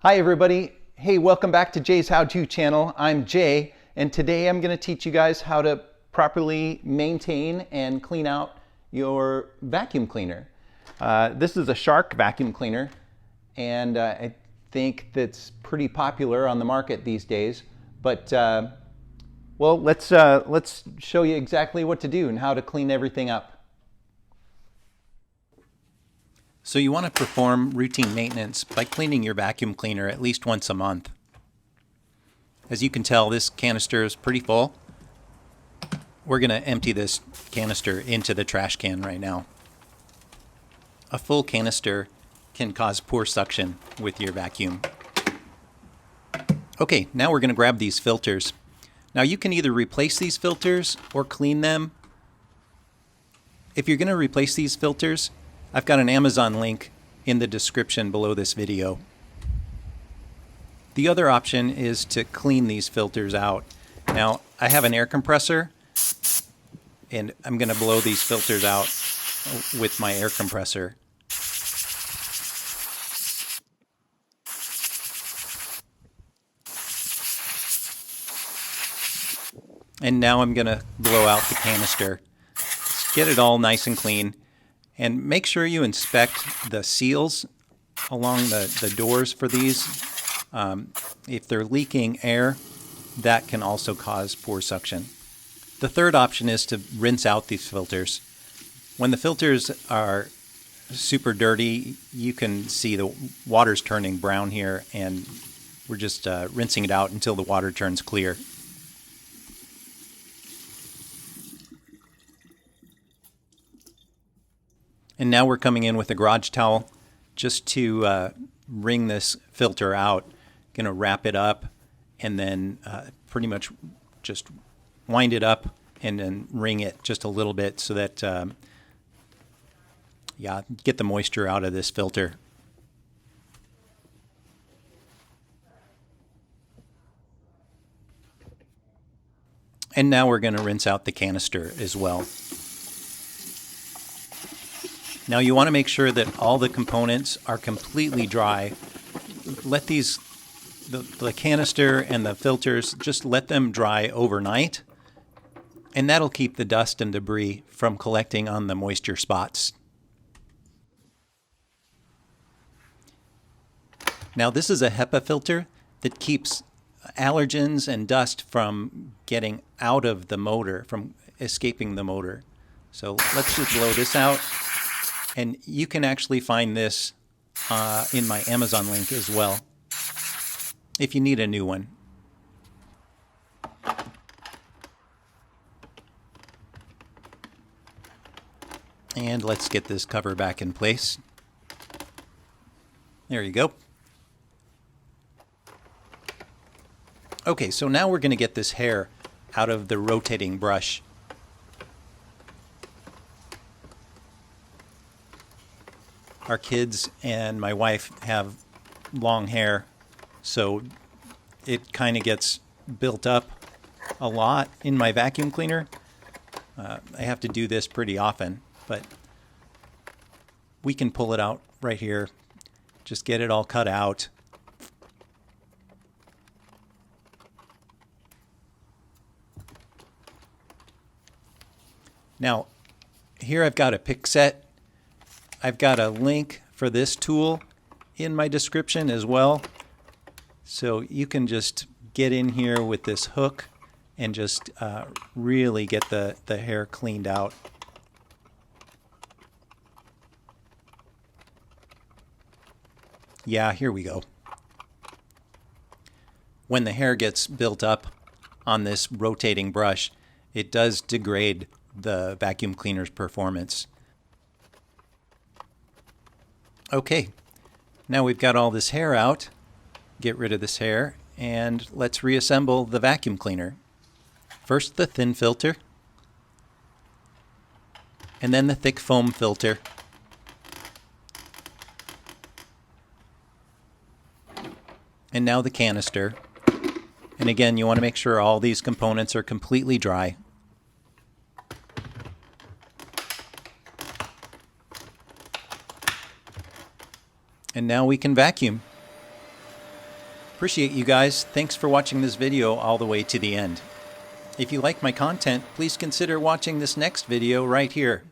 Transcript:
Hi everybody. Hey, welcome back to Jay's How To channel. I'm Jay, and today I'm going to teach you guys how to properly maintain and clean out your vacuum cleaner. This is a Shark vacuum cleaner, and I think that's pretty popular on the market these days. But well, let's show you exactly what to do and how to clean everything up. So you want to perform routine maintenance by cleaning your vacuum cleaner at least once a month. As you can tell, this canister is pretty full. We're going to empty this canister into the trash can right now. A full canister can cause poor suction with your vacuum. Okay, now we're going to grab these filters. Now you can either replace these filters or clean them. If you're going to replace these filters, I've got an Amazon link in the description below this video. The other option is to clean these filters out. Now, I have an air compressor, and I'm going to blow these filters out with my air compressor. And now I'm going to blow out the canister. Just get it all nice and clean. And make sure you inspect the seals along the doors for these. If they're leaking air, that can also cause poor suction. The third option is to rinse out these filters. When the filters are super dirty, you can see the water's turning brown here, and we're just rinsing it out until the water turns clear. And now we're coming in with a garage towel just to wring this filter out. Going to wrap it up and then pretty much just wind it up and then wring it just a little bit so that, get the moisture out of this filter. And now we're going to rinse out the canister as well. Now you want to make sure that all the components are completely dry. Let the canister and the filters, just let them dry overnight, and that'll keep the dust and debris from collecting on the moisture spots. Now this is a HEPA filter that keeps allergens and dust from getting out of the motor, from escaping the motor. So let's just blow this out. And you can actually find this in my Amazon link as well, if you need a new one. And let's get this cover back in place. There you go. Okay, so now we're going to get this hair out of the rotating brush. Our kids and my wife have long hair, so it kind of gets built up a lot in my vacuum cleaner. I have to do this pretty often, but we can pull it out right here. Just get it all cut out. Now, here I've got a pick set. I've got a link for this tool in my description as well. So you can just get in here with this hook and just really get the hair cleaned out. Yeah, here we go. When the hair gets built up on this rotating brush, it does degrade the vacuum cleaner's performance. Okay, now we've got all this hair out. Get rid of this hair, and let's reassemble the vacuum cleaner. First the thin filter, and then the thick foam filter. And now the canister. And again, you want to make sure all these components are completely dry. And now we can vacuum. Appreciate you guys. Thanks for watching this video all the way to the end. If you like my content, please consider watching this next video right here.